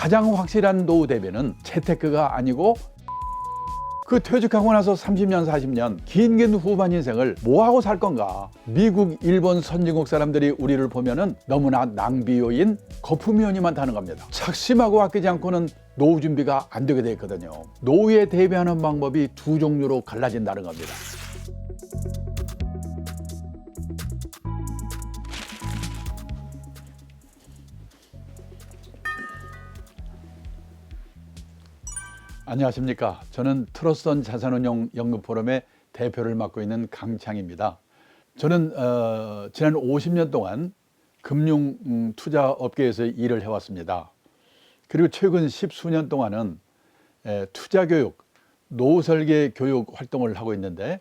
가장 확실한 노후 대비는 재테크가 아니고 그 퇴직하고 나서 30년, 40년 긴 후반 인생을 뭐하고 살 건가? 미국, 일본 선진국 사람들이 우리를 보면은 너무나 낭비요인 거품요인이 많다는 겁니다. 착심하고 아끼지 않고는 노후 준비가 안 되게 돼 있거든요. 노후에 대비하는 방법이 두 종류로 갈라진다는 겁니다. 안녕하십니까. 저는 트러스턴 자산운용 연구포럼의 대표를 맡고 있는 강창입니다. 저는 지난 50년 동안 금융 투자 업계에서 일을 해왔습니다. 그리고 최근 10수년 동안은 투자 교육, 노후 설계 교육 활동을 하고 있는데,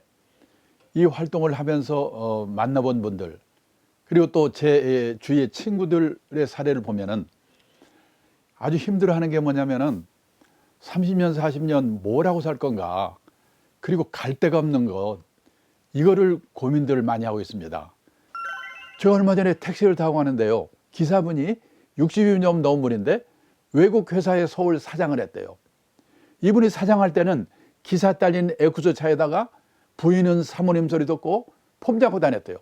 이 활동을 하면서 만나본 분들, 그리고 또 제 주위의 친구들의 사례를 보면은 아주 힘들어하는 게 뭐냐면은 30년, 40년 뭐라고 살 건가, 그리고 갈 데가 없는 것, 이거를 고민들을 많이 하고 있습니다. 저 얼마 전에 택시를 타고 가는데요, 기사분이 60이 좀 넘은 분인데 외국 회사의 서울 사장을 했대요. 이분이 사장할 때는 기사 딸린 에쿠스 차에다가 부인은 사모님 소리 듣고 폼 잡고 다녔대요.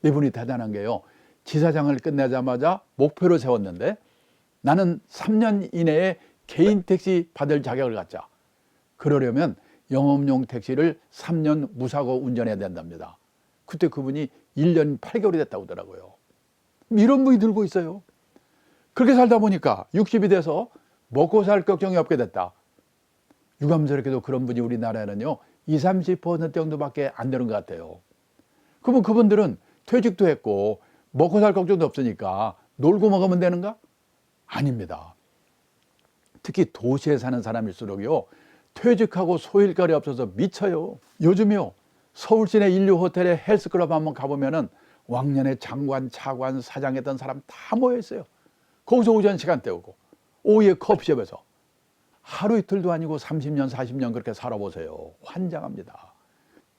이분이 대단한 게요, 지사장을 끝내자마자 목표를 세웠는데, 나는 3년 이내에 개인 택시 받을 자격을 갖자. 그러려면 영업용 택시를 3년 무사고 운전해야 된답니다. 그때 그분이 1년 8개월이 됐다고 하더라고요. 이런 분이 들고 있어요. 그렇게 살다 보니까 60이 돼서 먹고 살 걱정이 없게 됐다. 유감스럽게도 그런 분이 우리나라에는요 20-30% 정도밖에 안 되는 것 같아요. 그러면 그분들은 퇴직도 했고 먹고 살 걱정도 없으니까 놀고 먹으면 되는가? 아닙니다. 특히 도시에 사는 사람일수록요 퇴직하고 소일거리 없어서 미쳐요. 요즘요 서울 시내 인류 호텔에 헬스클럽 한번 가보면은 왕년에 장관, 차관, 사장했던 사람 다 모여 있어요. 거기서 오전 시간 때우고 오후에 커피숍에서 하루 이틀도 아니고 30년, 40년 그렇게 살아보세요. 환장합니다.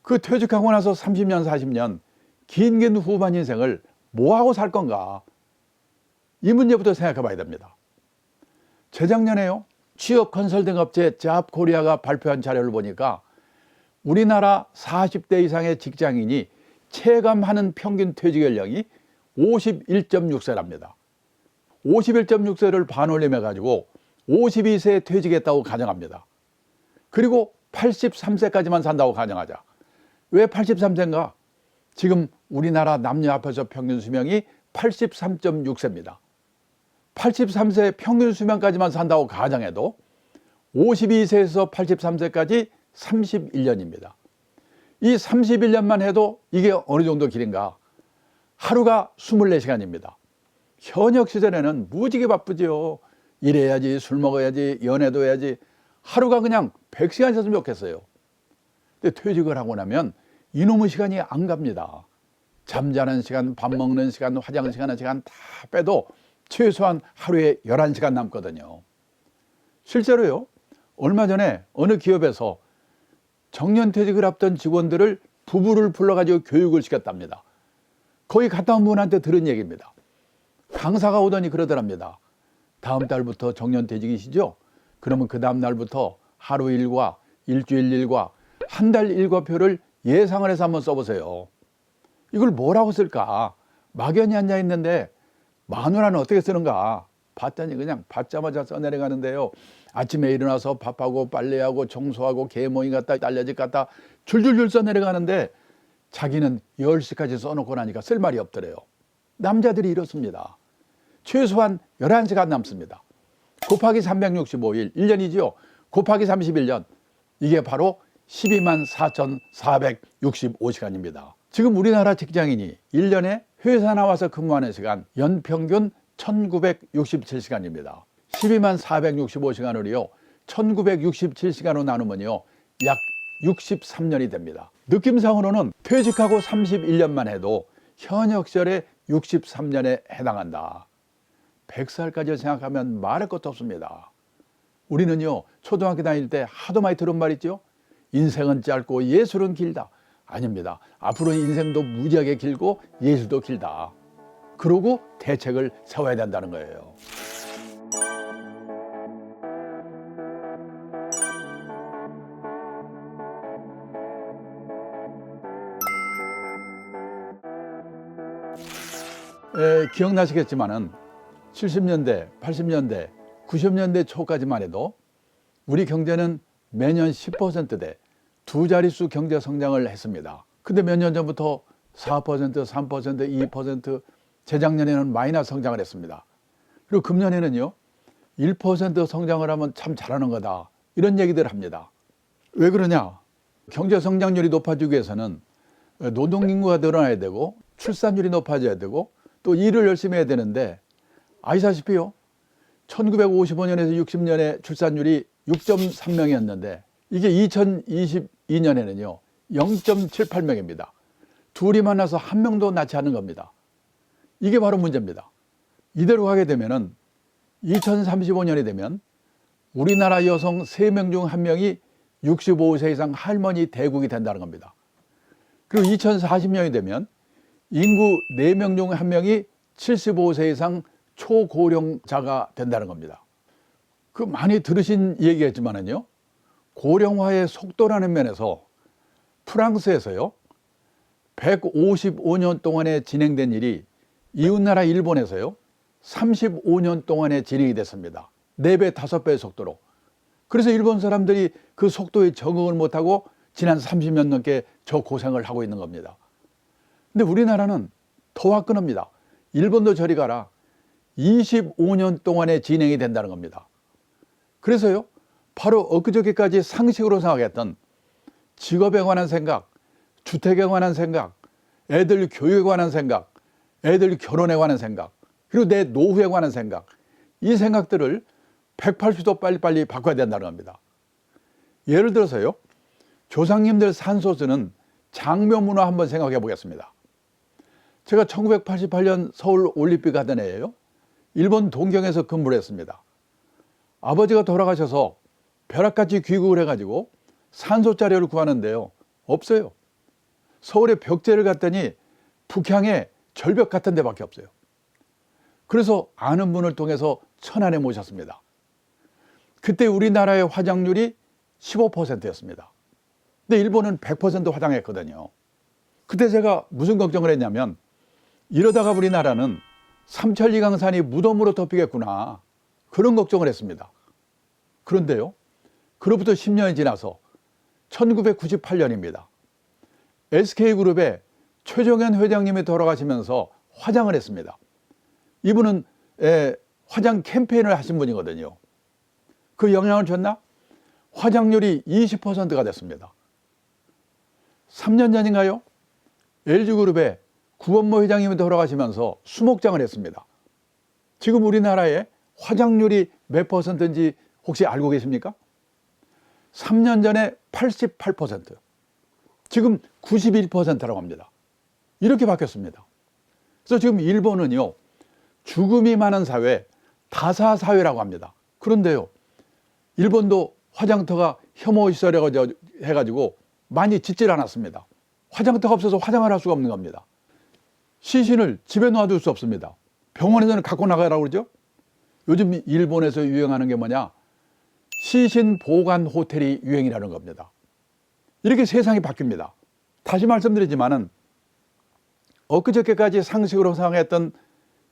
그 퇴직하고 나서 30년, 40년 긴 후반 인생을 뭐하고 살 건가? 이 문제부터 생각해 봐야 됩니다. 재작년에요 취업 컨설팅 업체 잡코리아가 발표한 자료를 보니까 우리나라 40대 이상의 직장인이 체감하는 평균 퇴직 연령이 51.6세랍니다. 51.6세를 반올림해 가지고 52세에 퇴직했다고 가정합니다. 그리고 83세까지만 산다고 가정하자. 왜 83세인가? 지금 우리나라 남녀 합해서 평균 수명이 83.6세입니다. 83세 평균 수명까지만 산다고 가정해도 52세에서 83세까지 31년입니다. 이 31년만 해도 이게 어느 정도 길인가? 하루가 24시간입니다. 현역 시절에는 무지개 바쁘죠. 일해야지, 술 먹어야지, 연애도 해야지. 하루가 그냥 100시간 있었으면 좋겠어요. 근데 퇴직을 하고 나면 이놈의 시간이 안 갑니다. 잠자는 시간, 밥 먹는 시간, 화장실 가는 시간 다 빼도 최소한 하루에 11시간 남거든요. 실제로요 얼마 전에 어느 기업에서 정년퇴직을 앞둔 직원들을 부부를 불러가지고 교육을 시켰답니다. 거기 갔다 온 분한테 들은 얘기입니다. 강사가 오더니 그러더랍니다. 다음 달부터 정년퇴직이시죠? 그러면 그 다음 날부터 하루 일과 일주일 일과 한 달 일과표를 예상을 해서 한번 써보세요. 이걸 뭐라고 쓸까? 막연히 앉아있는데 마누라는 어떻게 쓰는가? 봤더니 그냥 받자마자 써내려가는데요. 아침에 일어나서 밥하고 빨래하고 청소하고 개모임 갔다 딸려집 갔다 줄줄줄 써내려가는데 자기는 10시까지 써놓고 나니까 쓸 말이 없더래요. 남자들이 이렇습니다. 최소한 11시간 남습니다. 곱하기 365일, 1년이지요. 곱하기 31년. 이게 바로 124,465시간입니다. 지금 우리나라 직장인이 1년에 회사 나와서 근무하는 시간 연평균 1967시간입니다. 124,465시간을요 1967시간으로 나누면요 약 63년이 됩니다. 느낌상으로는 퇴직하고 31년만 해도 현역 시절의 63년에 해당한다. 100살까지 생각하면 말할 것도 없습니다. 우리는요 초등학교 다닐 때 하도 많이 들은 말 있죠. 인생은 짧고 예술은 길다. 아닙니다. 앞으로 인생도 무지하게 길고 예술도 길다. 그러고 대책을 세워야 된다는 거예요. 기억나시겠지만은 70년대, 80년대, 90년대 초까지만 해도 우리 경제는 매년 10%대 두 자릿수 경제 성장을 했습니다. 근데 몇 년 전부터 4%, 3%, 2%, 재작년에는 마이너스 성장을 했습니다. 그리고 금년에는요, 1% 성장을 하면 참 잘하는 거다. 이런 얘기들 합니다. 왜 그러냐? 경제 성장률이 높아지기 위해서는 노동인구가 늘어나야 되고 출산율이 높아져야 되고 또 일을 열심히 해야 되는데 아시다시피요. 1955년에서 60년에 출산율이 6.3명이었는데 이게 2022년에는요 0.78명입니다. 둘이 만나서 한 명도 낳지 않은 겁니다. 이게 바로 문제입니다. 이대로 가게 되면은 2035년이 되면 우리나라 여성 3명 중 1명이 65세 이상 할머니 대국이 된다는 겁니다. 그리고 2040년이 되면 인구 4명 중 1명이 75세 이상 초고령자가 된다는 겁니다. 그 많이 들으신 얘기겠지만은요, 고령화의 속도라는 면에서 프랑스에서요, 155년 동안에 진행된 일이 이웃나라 일본에서요, 35년 동안에 진행이 됐습니다. 4배, 5배의 속도로. 그래서 일본 사람들이 그 속도에 적응을 못하고 지난 30년 넘게 저 고생을 하고 있는 겁니다. 근데 우리나라는 더 화끈합니다. 일본도 저리 가라. 25년 동안에 진행이 된다는 겁니다. 그래서요, 바로 엊그저께까지 상식으로 생각했던 직업에 관한 생각, 주택에 관한 생각, 애들 교육에 관한 생각, 애들 결혼에 관한 생각, 그리고 내 노후에 관한 생각, 이 생각들을 180도 빨리빨리 바꿔야 된다는 겁니다. 예를 들어서요, 조상님들 산소스는 장묘 문화 한번 생각해 보겠습니다. 제가 1988년 서울 올림픽 하던 해에요, 일본 동경에서 근무를 했습니다. 아버지가 돌아가셔서 벼락같이 귀국을 해가지고 산소 자료를 구하는데요, 없어요. 서울에 벽제를 갔더니 북향에 절벽 같은 데밖에 없어요. 그래서 아는 분을 통해서 천안에 모셨습니다. 그때 우리나라의 화장률이 15%였습니다. 근데 일본은 100% 화장했거든요. 그때 제가 무슨 걱정을 했냐면, 이러다가 우리나라는 삼천리강산이 무덤으로 덮이겠구나, 그런 걱정을 했습니다. 그런데요, 그로부터 10년이 지나서 1998년입니다. SK그룹의 최정현 회장님이 돌아가시면서 화장을 했습니다. 이분은 화장 캠페인을 하신 분이거든요. 그 영향을 줬나? 화장률이 20%가 됐습니다. 3년 전인가요? LG그룹의 구원모 회장님이 돌아가시면서 수목장을 했습니다. 지금 우리나라의 화장률이 몇 퍼센트인지 혹시 알고 계십니까? 3년 전에 88%, 지금 91%라고 합니다. 이렇게 바뀌었습니다. 그래서 지금 일본은요, 죽음이 많은 사회, 다사 사회라고 합니다. 그런데요, 일본도 화장터가 혐오시설이라고 해가지고 많이 짓질 않았습니다. 화장터가 없어서 화장을 할 수가 없는 겁니다. 시신을 집에 놔둘 수 없습니다. 병원에서는 갖고 나가라고 그러죠. 요즘 일본에서 유행하는 게 뭐냐? 시신 보관 호텔이 유행이라는 겁니다. 이렇게 세상이 바뀝니다. 다시 말씀드리지만은 엊그저께까지 상식으로 생각했던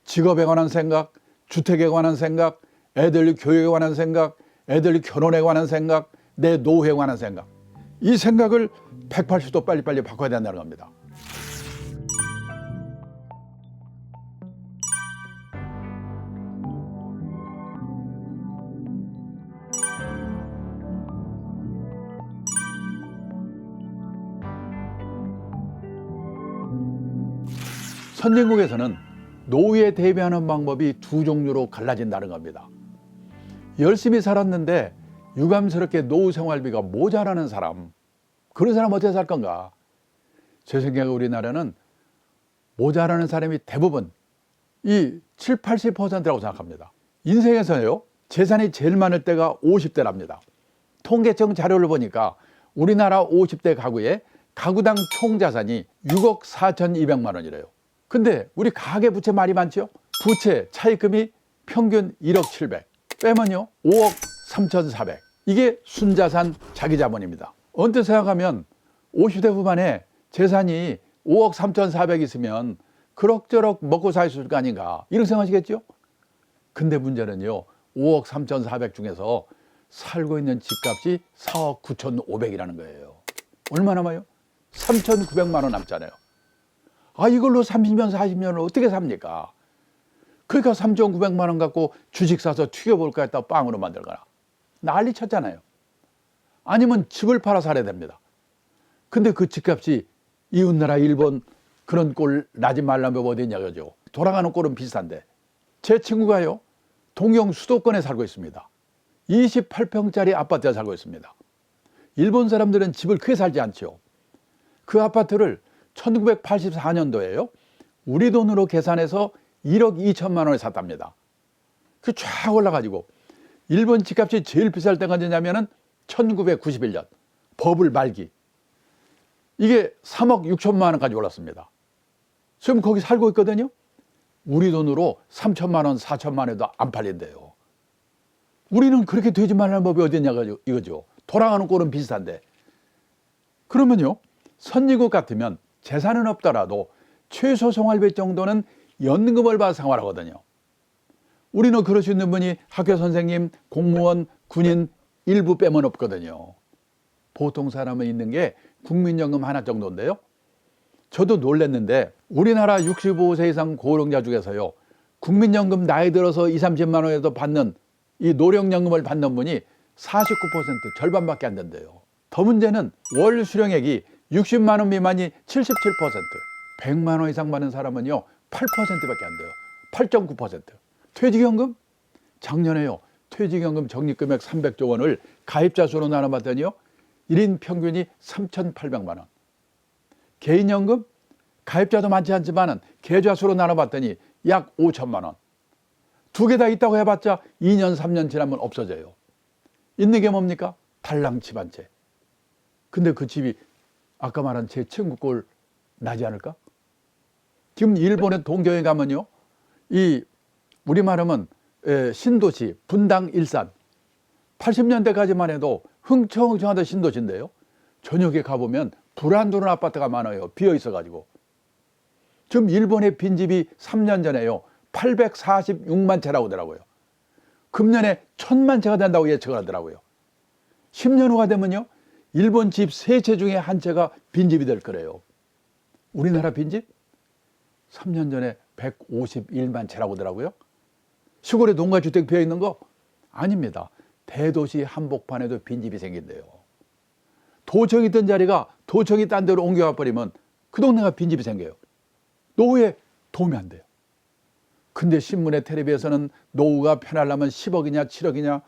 직업에 관한 생각, 주택에 관한 생각, 애들 교육에 관한 생각, 애들 결혼에 관한 생각, 내 노후에 관한 생각, 이 생각을 180도 빨리빨리 바꿔야 된다는 겁니다. 선진국에서는 노후에 대비하는 방법이 두 종류로 갈라진다는 겁니다. 열심히 살았는데 유감스럽게 노후 생활비가 모자라는 사람, 그런 사람 어떻게 살 건가? 제 생각에 우리나라는 모자라는 사람이 대부분 이 7, 80%라고 생각합니다. 인생에서요, 재산이 제일 많을 때가 50대랍니다. 통계청 자료를 보니까 우리나라 50대 가구의 가구당 총자산이 6억 4,200만 원이래요. 근데 우리 가계부채 말이 많죠? 부채 차입금이 평균 1억 700, 빼면요 5억 3,400. 이게 순자산 자기자본입니다. 언뜻 생각하면 50대 후반에 재산이 5억 3,400 있으면 그럭저럭 먹고 살 수 있을 거 아닌가 이런 생각하시겠죠? 근데 문제는요, 5억 3,400 중에서 살고 있는 집값이 4억 9,500이라는 거예요. 얼마 남아요? 3,900만 원 남잖아요. 아, 이걸로 30년, 40년을 어떻게 삽니까? 그러니까 3,900만 원 갖고 주식 사서 튀겨볼까 했다 빵으로 만들거나 난리 쳤잖아요. 아니면 집을 팔아 살아야 됩니다. 근데 그 집값이 이웃나라 일본 그런 꼴 나지 말라면 어디 있냐 그죠. 돌아가는 꼴은 비슷한데 제 친구가요, 동경 수도권에 살고 있습니다. 28평짜리 아파트에 살고 있습니다. 일본 사람들은 집을 크게 살지 않죠. 그 아파트를 1984년도에요 우리 돈으로 계산해서 1억 2천만 원에 샀답니다. 그 쫙 올라가지고 일본 집값이 제일 비쌀 때가 언제냐면은 1991년 버블 말기, 이게 3억 6천만 원까지 올랐습니다. 지금 거기 살고 있거든요. 우리 돈으로 3천만 원, 4천만 원에도 안 팔린대요. 우리는 그렇게 되지 말라는 법이 어디 있냐 이거죠. 돌아가는 꼴은 비슷한데. 그러면요, 선진국 같으면 재산은 없더라도 최소 생활비 정도는 연금을 받아 생활하거든요. 우리는 그럴 수 있는 분이 학교 선생님, 공무원, 군인 일부 빼면 없거든요. 보통 사람은 있는 게 국민연금 하나 정도인데요. 저도 놀랐는데 우리나라 65세 이상 고령자 중에서요, 국민연금 나이 들어서 2, 30만 원에도 받는 이 노령연금을 받는 분이 49%, 절반밖에 안 된대요. 더 문제는 월 수령액이 60만 원 미만이 77%, 100만 원 이상 받는 사람은요 8%밖에 안 돼요. 8.9%. 퇴직연금? 작년에요, 퇴직연금 적립금액 300조 원을 가입자 수로 나눠봤더니요 1인 평균이 3,800만 원. 개인연금? 가입자도 많지 않지만 계좌 수로 나눠봤더니 약 5천만 원. 두 개 다 있다고 해봤자 2년, 3년 지나면 없어져요. 있는 게 뭡니까? 달랑 집 한 채. 근데 그 집이 아까 말한 제 친구 꼴 나지 않을까? 지금 일본의 동경에 가면요, 이 우리 말하면 신도시, 분당, 일산, 80년대까지만 해도 흥청흥청하던 신도시인데요, 저녁에 가보면 불 안 들어오는 아파트가 많아요. 비어 있어가지고. 지금 일본의 빈집이 3년 전에요 846만 채라고 하더라고요. 금년에 1,000만 채가 된다고 예측을 하더라고요. 10년 후가 되면요 일본 집 3채 중에 한 채가 빈집이 될 거래요. 우리나라 빈집? 3년 전에 151만 채라고 하더라고요. 시골에 농가주택 비어 있는 거? 아닙니다. 대도시 한복판에도 빈집이 생긴대요. 도청이 있던 자리가 도청이 딴 데로 옮겨가 버리면 그 동네가 빈집이 생겨요. 노후에 도움이 안 돼요. 근데 신문에 텔레비에서는 노후가 편하려면 10억이냐 7억이냐.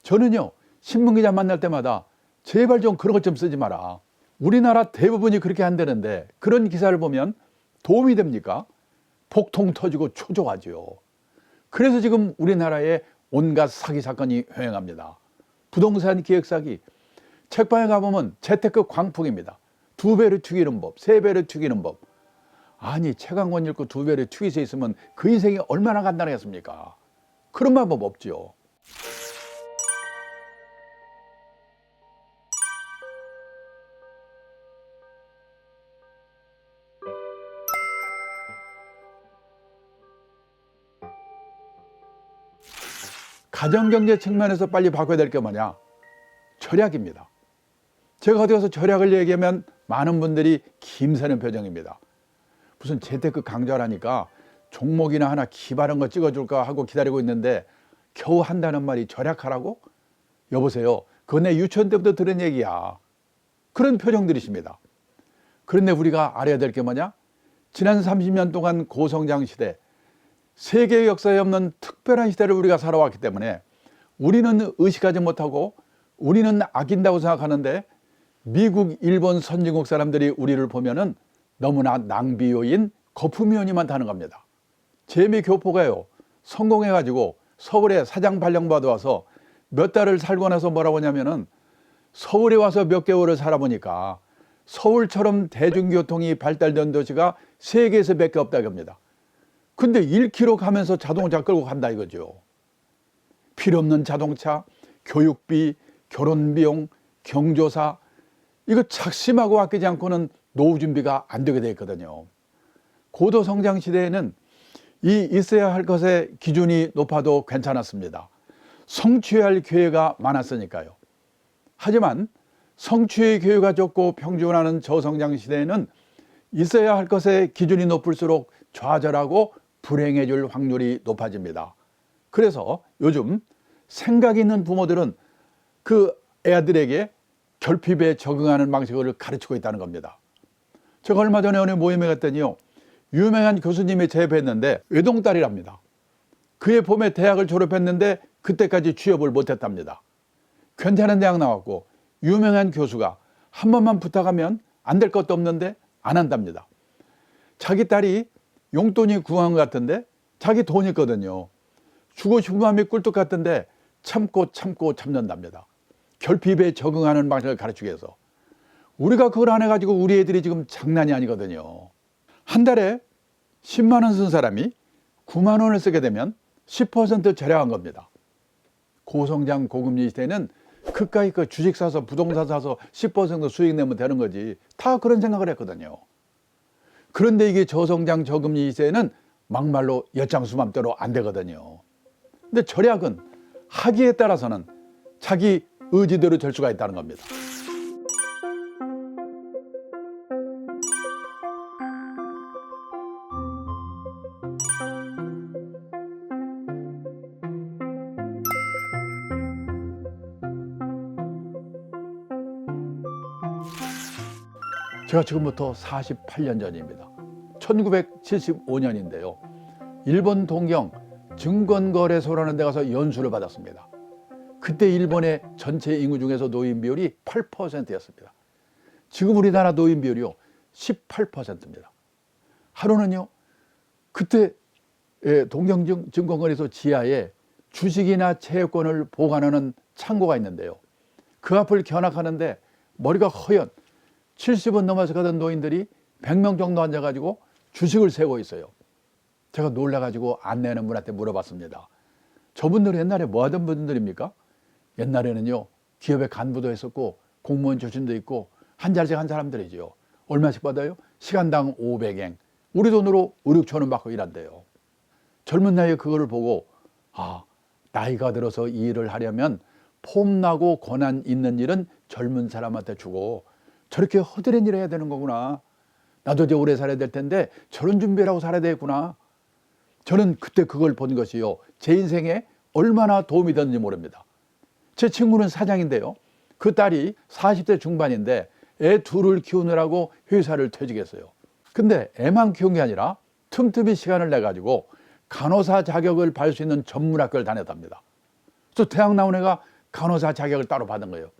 저는요 신문기자 만날 때마다 제발 좀 그런 것 좀 쓰지 마라. 우리나라 대부분이 그렇게 안 되는데 그런 기사를 보면 도움이 됩니까? 복통 터지고 초조하죠. 그래서 지금 우리나라에 온갖 사기 사건이 횡행합니다. 부동산 기획 사기. 책방에 가보면 재테크 광풍입니다. 2배를 튀기는 법, 3배를 튀기는 법. 아니 책 한 권 읽고 2배를 튀길 수 있으면 그 인생이 얼마나 간단하겠습니까? 그런 방법 없죠. 가정경제 측면에서 빨리 바꿔야 될 게 뭐냐? 절약입니다. 제가 어디 가서 절약을 얘기하면 많은 분들이 김새는 표정입니다. 무슨 재테크 강좌라니까 종목이나 하나 기발한 거 찍어줄까 하고 기다리고 있는데 겨우 한다는 말이 절약하라고? 여보세요, 그건 내 유치원 때부터 들은 얘기야. 그런 표정들이십니다. 그런데 우리가 알아야 될 게 뭐냐? 지난 30년 동안 고성장 시대, 세계 역사에 없는 특별한 시대를 우리가 살아왔기 때문에 우리는 의식하지 못하고 우리는 아낀다고 생각하는데 미국, 일본 선진국 사람들이 우리를 보면은 너무나 낭비 요인, 거품 요인이 많다는 겁니다. 재미 교포가요 성공해가지고 서울에 사장 발령 받아와서 몇 달을 살고 나서 뭐라고 하냐면은 서울에 와서 몇 개월을 살아보니까 서울처럼 대중교통이 발달된 도시가 세계에서 몇 개 없다고 합니다. 근데 1km 가면서 자동차 끌고 간다 이거죠. 필요 없는 자동차, 교육비, 결혼비용, 경조사, 이거 작심하고 아끼지 않고는 노후 준비가 안 되게 돼 있거든요. 고도 성장 시대에는 이 있어야 할 것의 기준이 높아도 괜찮았습니다. 성취할 기회가 많았으니까요. 하지만 성취의 기회가 적고 평준화하는 저성장 시대에는 있어야 할 것의 기준이 높을수록 좌절하고 불행해질 확률이 높아집니다. 그래서 요즘 생각 있는 부모들은 그 애들에게 결핍에 적응하는 방식을 가르치고 있다는 겁니다. 제가 얼마 전에 어느 모임에 갔더니요, 유명한 교수님이 재배했는데 외동딸이랍니다. 그의 봄에 대학을 졸업했는데 그때까지 취업을 못했답니다. 괜찮은 대학 나왔고 유명한 교수가 한 번만 부탁하면 안 될 것도 없는데 안 한답니다. 자기 딸이 용돈이 궁한 것 같은데 자기 돈이 있거든요. 주고 싶은 마음이 꿀떡 같은데 참고 참는답니다. 결핍에 적응하는 방식을 가르치기 위해서. 우리가 그걸 안 해가지고 우리 애들이 지금 장난이 아니거든요. 한 달에 10만 원 쓴 사람이 9만 원을 쓰게 되면 10% 절약한 겁니다. 고성장 고금리 시대는 그까이 그 주식 사서 부동산 사서 10% 수익 내면 되는 거지. 다 그런 생각을 했거든요. 그런데 이게 저성장 저금리 시대에는 막말로 엿장수 맘대로 안 되거든요. 근데 절약은 하기에 따라서는 자기 의지대로 될 수가 있다는 겁니다. 제가 지금부터 48년 전입니다. 1975년인데요. 일본 동경 증권거래소라는 데 가서 연수를 받았습니다. 그때 일본의 전체 인구 중에서 노인 비율이 8%였습니다. 지금 우리나라 노인 비율이요 18%입니다. 하루는요, 그때 동경 증권거래소 지하에 주식이나 채권을 보관하는 창고가 있는데요. 그 앞을 견학하는데 머리가 허연 70은 넘어서 가던 노인들이 100명 정도 앉아가지고 주식을 세고 있어요. 제가 놀라가지고 안내하는 분한테 물어봤습니다. 저분들은 옛날에 뭐 하던 분들입니까? 옛날에는요, 기업의 간부도 했었고 공무원 출신도 있고 한 자리씩 한 사람들이죠. 얼마씩 받아요? 시간당 500엔. 우리 돈으로 5, 6천 원 받고 일한대요. 젊은 나이에 그거를 보고 나이가 들어서 이 일을 하려면 폼나고 권한 있는 일은 젊은 사람한테 주고 저렇게 허드렛 일을 해야 되는 거구나. 나도 이제 오래 살아야 될 텐데 저런 준비를 하고 살아야 되겠구나. 저는 그때 그걸 본 것이요, 제 인생에 얼마나 도움이 됐는지 모릅니다. 제 친구는 사장인데요, 그 딸이 40대 중반인데 애 둘을 키우느라고 회사를 퇴직했어요. 근데 애만 키운 게 아니라 틈틈이 시간을 내가지고 간호사 자격을 받을 수 있는 전문학교를 다녔답니다. 그래서 대학 나온 애가 간호사 자격을 따로 받은 거예요.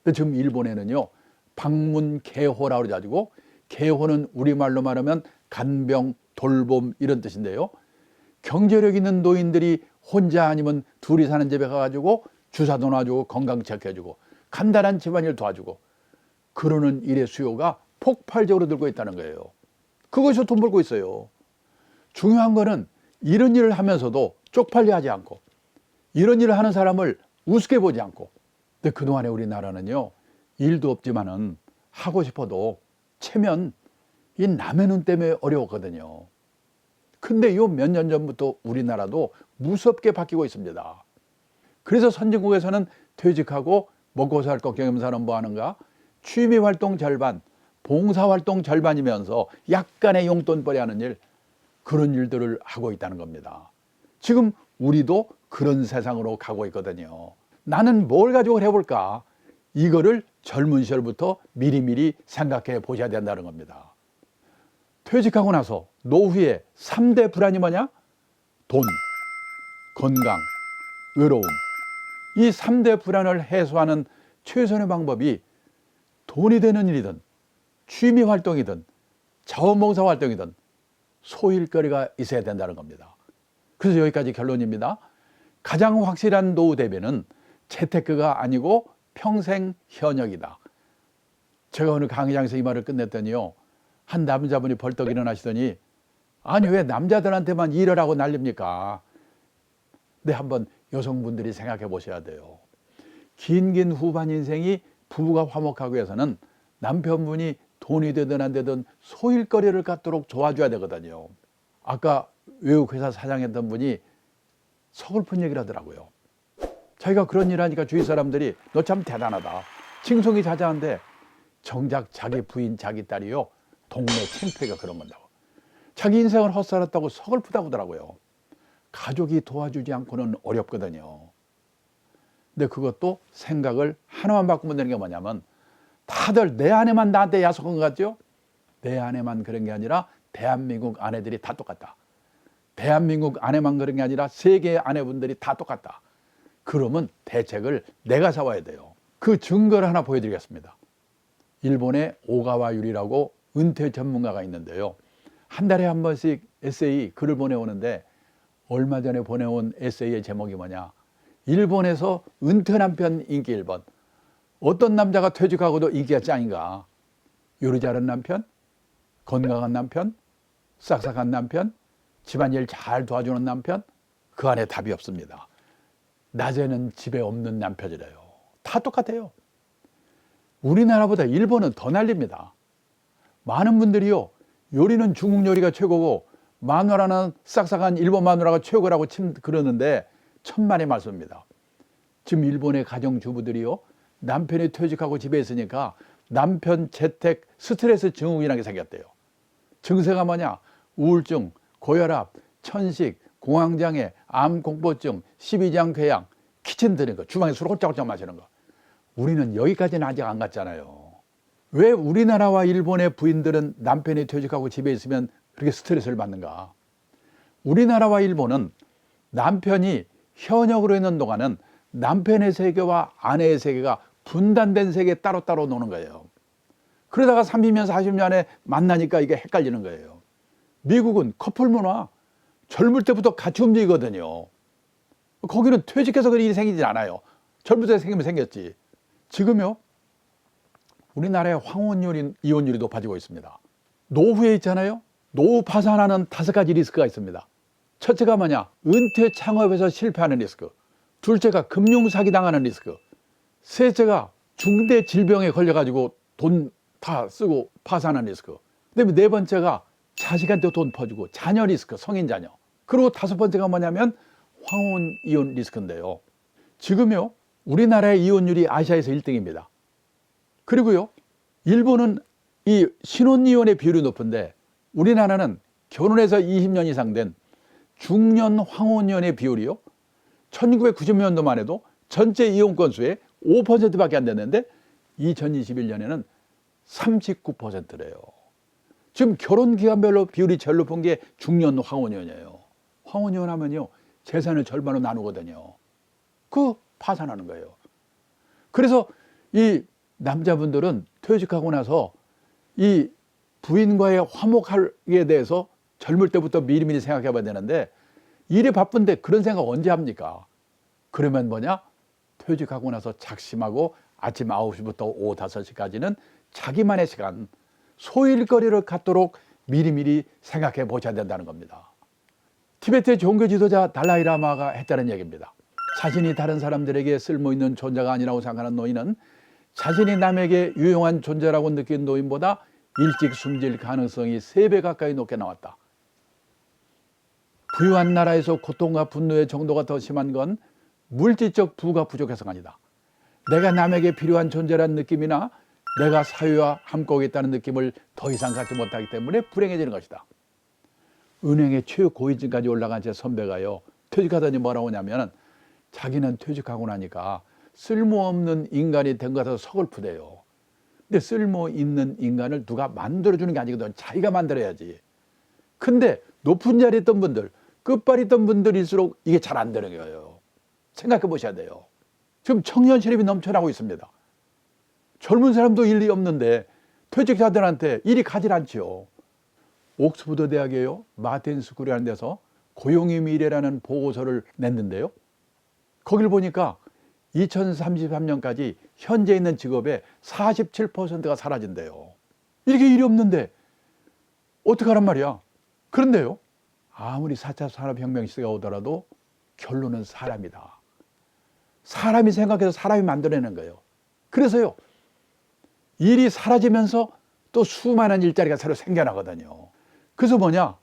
근데 지금 일본에는요, 방문개호라고 그래가지고, 개호는 우리말로 말하면 간병, 돌봄 이런 뜻인데요. 경제력 있는 노인들이 혼자 아니면 둘이 사는 집에 가가지고 주사도 놔주고 건강 체크해주고 간단한 집안일 도와주고 그러는 일의 수요가 폭발적으로 늘고 있다는 거예요. 그것이 돈 벌고 있어요. 중요한 거는 이런 일을 하면서도 쪽팔려 하지 않고 이런 일을 하는 사람을 우습게 보지 않고. 근데 그동안에 우리나라는요, 일도 없지만은 하고 싶어도 체면 이 남의 눈 때문에 어려웠거든요. 근데 요 몇 년 전부터 우리나라도 무섭게 바뀌고 있습니다. 그래서 선진국에서는 퇴직하고 먹고 살 것 경험사는 뭐 하는가? 취미활동 절반, 봉사활동 절반이면서 약간의 용돈벌이 하는 일, 그런 일들을 하고 있다는 겁니다. 지금 우리도 그런 세상으로 가고 있거든요. 나는 뭘 가지고 해볼까? 이거를 젊은 시절부터 미리미리 생각해 보셔야 된다는 겁니다. 퇴직하고 나서 노후에 3대 불안이 뭐냐? 돈, 건강, 외로움. 이 3대 불안을 해소하는 최선의 방법이 돈이 되는 일이든 취미 활동이든 자원봉사 활동이든 소일거리가 있어야 된다는 겁니다. 그래서 여기까지 결론입니다. 가장 확실한 노후 대비는 재테크가 아니고 평생 현역이다. 제가 오늘 강의장에서 이 말을 끝냈더니요, 한 남자분이 벌떡 일어나시더니 아니 왜 남자들한테만 일을 하고 난립니까? 근데 한번 여성분들이 생각해 보셔야 돼요. 긴 후반 인생이 부부가 화목하기 위해서는 남편분이 돈이 되든 안 되든 소일거리를 갖도록 도와줘야 되거든요. 아까 외국회사 사장했던 분이 서글픈 얘기를 하더라고요. 자기가 그런 일 하니까 주위 사람들이 너 참 대단하다, 칭송이 자자한데 정작 자기 부인, 자기 딸이요, 동네 창피해가 그런 건다고. 자기 인생을 헛살았다고 서글프다고 하더라고요. 가족이 도와주지 않고는 어렵거든요. 근데 그것도 생각을 하나만 바꾸면 되는 게 뭐냐면, 다들 내 아내만 나한테 야속한 것 같죠? 내 아내만 그런 게 아니라 대한민국 아내들이 다 똑같다. 대한민국 아내만 그런 게 아니라 세계 아내분들이 다 똑같다. 그러면 대책을 내가 세워야 돼요. 그 증거를 하나 보여드리겠습니다. 일본의 오가와 유리라고 은퇴 전문가가 있는데요. 한 달에 한 번씩 에세이 글을 보내오는데, 얼마 전에 보내온 에세이의 제목이 뭐냐? 일본에서 은퇴 남편 인기 1번. 어떤 남자가 퇴직하고도 인기가 짱인가? 요리 잘하는 남편, 건강한 남편, 싹싹한 남편, 집안일 잘 도와주는 남편. 그 안에 답이 없습니다. 낮에는 집에 없는 남편이래요. 다 똑같아요. 우리나라보다 일본은 더 난립니다. 많은 분들이요, 요리는 중국 요리가 최고고 마누라는 싹싹한 일본 마누라가 최고라고 그러는데 천만의 말씀입니다. 지금 일본의 가정주부들이요, 남편이 퇴직하고 집에 있으니까 남편 재택 스트레스 증후군이라는 게 생겼대요. 증세가 뭐냐? 우울증, 고혈압, 천식, 공황장애, 암공포증, 십이장 궤양, 키친 드는 거, 주방에 술 홀짝홀짝 마시는 거. 우리는 여기까지는 아직 안 갔잖아요. 왜 우리나라와 일본의 부인들은 남편이 퇴직하고 집에 있으면 그렇게 스트레스를 받는가? 우리나라와 일본은 남편이 현역으로 있는 동안은 남편의 세계와 아내의 세계가 분단된 세계에 따로따로 노는 거예요. 그러다가 30년, 40년에 만나니까 이게 헷갈리는 거예요. 미국은 커플 문화, 젊을 때부터 같이 움직이거든요. 거기는 퇴직해서 그런 일이 생기지 않아요. 젊을 때 생기면 생겼지. 지금요, 우리나라의 황혼율, 이혼율이 높아지고 있습니다. 노후에 있잖아요. 노후 파산하는 5가지 리스크가 있습니다. 첫째가 뭐냐? 은퇴 창업에서 실패하는 리스크. 둘째가 금융 사기 당하는 리스크. 셋째가 중대 질병에 걸려가지고 돈 다 쓰고 파산하는 리스크. 그다음에 네 번째가 자식한테 돈 퍼주고 자녀 리스크, 성인 자녀. 그리고 5번째가 뭐냐면 황혼 이혼 리스크인데요. 지금요, 우리나라의 이혼율이 아시아에서 1등입니다. 그리고요, 일본은 이 신혼이혼의 비율이 높은데, 우리나라는 결혼해서 20년 이상 된 중년 황혼이혼의 비율이요, 1990년도만 해도 전체 이혼 건수의 5%밖에 안 됐는데 2021년에는 39%래요. 지금 결혼 기간별로 비율이 제일 높은 게 중년 황혼이혼이에요. 황혼이혼 하면요, 재산을 절반으로 나누거든요. 그 파산하는 거예요. 그래서 이 남자분들은 퇴직하고 나서 이 부인과의 화목하게 대해서 젊을 때부터 미리미리 생각해 봐야 되는데, 일이 바쁜데 그런 생각 언제 합니까? 그러면 뭐냐? 퇴직하고 나서 작심하고 아침 9시부터 오후 5시까지는 자기만의 시간, 소일거리를 갖도록 미리미리 생각해 보셔야 된다는 겁니다. 티베트의 종교 지도자 달라이라마가 했다는 얘기입니다. 자신이 다른 사람들에게 쓸모있는 존재가 아니라고 생각하는 노인은 자신이 남에게 유용한 존재라고 느낀 노인보다 일찍 숨질 가능성이 3배 가까이 높게 나왔다. 부유한 나라에서 고통과 분노의 정도가 더 심한 건 물질적 부가 부족해서가 아니다. 내가 남에게 필요한 존재라는 느낌이나 내가 사회와 함께하겠다는 느낌을 더 이상 갖지 못하기 때문에 불행해지는 것이다. 은행의 최고위층까지 올라간 제 선배가요, 퇴직하더니 뭐라고 하냐면, 자기는 퇴직하고 나니까 쓸모없는 인간이 된 것 같아서 서글프대요. 근데 쓸모있는 인간을 누가 만들어주는 게 아니거든. 자기가 만들어야지. 근데 높은 자리에 있던 분들, 끝발이 있던 분들일수록 이게 잘 안 되는 거예요. 생각해 보셔야 돼요. 지금 청년 실업이 넘쳐나고 있습니다. 젊은 사람도 일이 없는데 퇴직자들한테 일이 가질 않지요. 옥스퍼드 대학에요, 마틴 스쿨이라는 데서 고용의 미래라는 보고서를 냈는데요. 거기를 보니까 2033년까지 현재 있는 직업의 47%가 사라진대요. 이렇게 일이 없는데 어떡하란 말이야. 그런데요, 아무리 4차 산업혁명 시대가 오더라도 결론은 사람이다. 사람이 생각해서 사람이 만들어내는 거예요. 그래서요, 일이 사라지면서 또 수많은 일자리가 새로 생겨나거든요. 그래서 뭐냐?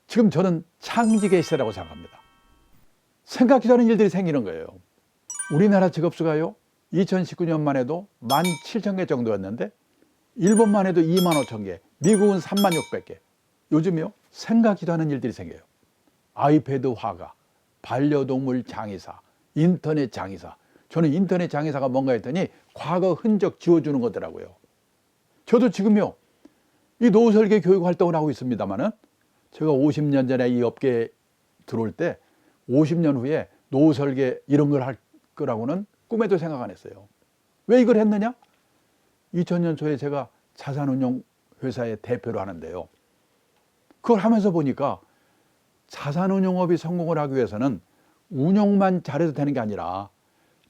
지금 저는 창직의 시대라고 생각합니다. 생각지도 않은 일들이 생기는 거예요. 우리나라 직업수가요, 2019년만 해도 17,000개 정도였는데 일본만 해도 25,000개, 미국은 36,000개. 요즘요, 생각지도 않은 일들이 생겨요. 아이패드 화가, 반려동물 장의사, 인터넷 장의사. 저는 인터넷 장의사가 뭔가 했더니 과거 흔적 지워주는 거더라고요. 저도 지금요, 이 노후설계 교육 활동을 하고 있습니다만은 제가 50년 전에 이 업계에 들어올 때 50년 후에 노후설계 이런 걸 할 거라고는 꿈에도 생각 안 했어요. 왜 이걸 했느냐? 2000년 초에 제가 자산운용 회사의 대표를 하는데요. 그걸 하면서 보니까 자산운용업이 성공을 하기 위해서는 운용만 잘해도 되는 게 아니라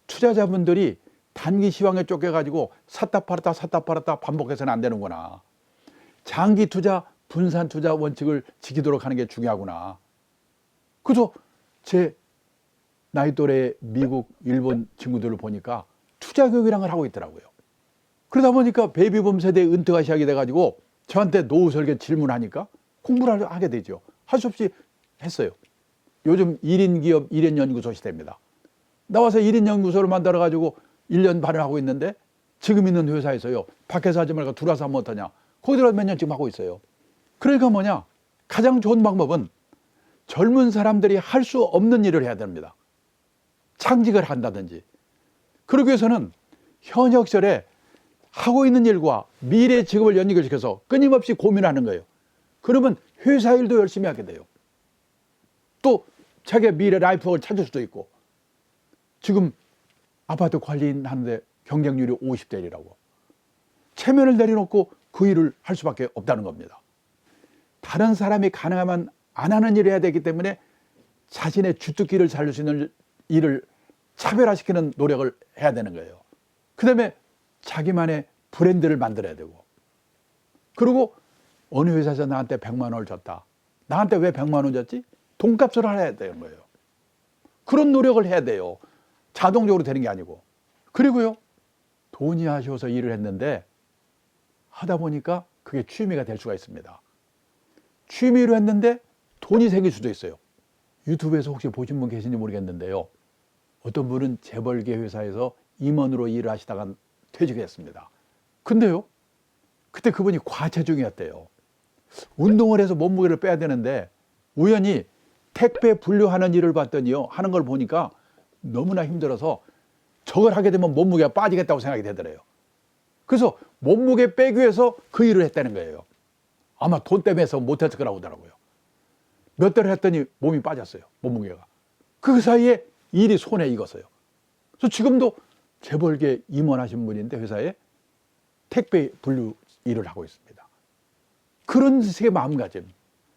투자자분들이 단기 시황에 쫓겨가지고 샀다 팔았다 반복해서는 안 되는구나. 장기 투자, 분산 투자 원칙을 지키도록 하는 게 중요하구나. 그래서 제 나이 또래 미국, 일본 친구들을 보니까 투자 교육이라는 걸 하고 있더라고요. 그러다 보니까 베이비붐 세대의 은퇴가 시작이 돼가지고 저한테 노후 설계 질문하니까 공부를 하게 되죠. 할 수 없이 했어요. 요즘 1인 기업 1인 연구소 시대입니다. 나와서 1인 연구소를 만들어가지고 1년 반을 하고 있는데 지금 있는 회사에서요, 밖에서 하지 말고 들어와서 하면 어떠냐. 거기서 몇 년 지금 하고 있어요. 그러니까 뭐냐, 가장 좋은 방법은 젊은 사람들이 할 수 없는 일을 해야 됩니다. 창직을 한다든지. 그러기 위해서는 현역 시절에 하고 있는 일과 미래 직업을 연결시켜서 끊임없이 고민하는 거예요. 그러면 회사 일도 열심히 하게 돼요. 또 자기의 미래 라이프를 찾을 수도 있고. 지금 아파트 관리인 하는데 경쟁률이 50대 1이라고. 체면을 내려놓고 그 일을 할 수밖에 없다는 겁니다. 다른 사람이 가능하면 안 하는 일을 해야 되기 때문에 자신의 주특기를 살릴 수 있는 일을 차별화시키는 노력을 해야 되는 거예요. 그 다음에 자기만의 브랜드를 만들어야 되고, 그리고 어느 회사에서 나한테 100만 원을 줬다. 나한테 왜 100만 원 줬지? 돈값을 해야 되는 거예요. 그런 노력을 해야 돼요. 자동적으로 되는 게 아니고. 그리고요, 돈이 아쉬워서 일을 했는데 하다 보니까 그게 취미가 될 수가 있습니다. 취미로 했는데 돈이 생길 수도 있어요. 유튜브에서 혹시 보신 분 계신지 모르겠는데요. 어떤 분은 재벌계 회사에서 임원으로 일을 하시다가 퇴직했습니다. 근데요, 그때 그분이 과체중이었대요. 운동을 해서 몸무게를 빼야 되는데 우연히 택배 분류하는 일을 봤더니요, 하는 걸 보니까 너무나 힘들어서 저걸 하게 되면 몸무게가 빠지겠다고 생각이 되더래요. 그래서 몸무게 빼기 위해서 그 일을 했다는 거예요. 아마 돈 때문에 해서 못했을 거라고 하더라고요. 몇 달을 했더니 몸이 빠졌어요, 몸무게가. 그 사이에 일이 손에 익었어요. 그래서 지금도 재벌계 임원하신 분인데 회사에 택배 분류 일을 하고 있습니다. 그런 식의 마음가짐.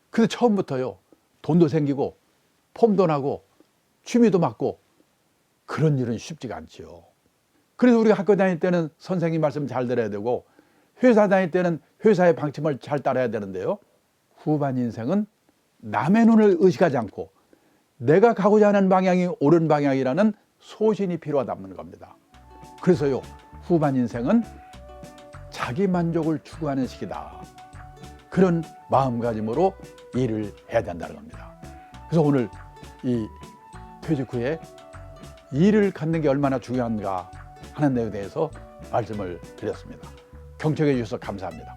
그래서 처음부터요, 돈도 생기고 폼도 나고 취미도 맞고 그런 일은 쉽지가 않지요. 그래서 우리가 학교 다닐 때는 선생님 말씀 잘 들어야 되고 회사 다닐 때는 회사의 방침을 잘 따라야 되는데요, 후반 인생은 남의 눈을 의식하지 않고 내가 가고자 하는 방향이 옳은 방향이라는 소신이 필요하다는 겁니다. 그래서요, 후반 인생은 자기 만족을 추구하는 시기다. 그런 마음가짐으로 일을 해야 된다는 겁니다. 그래서 오늘 이 퇴직 후에 일을 갖는 게 얼마나 중요한가 하는 내용에 대해서 말씀을 드렸습니다. 경청해 주셔서 감사합니다.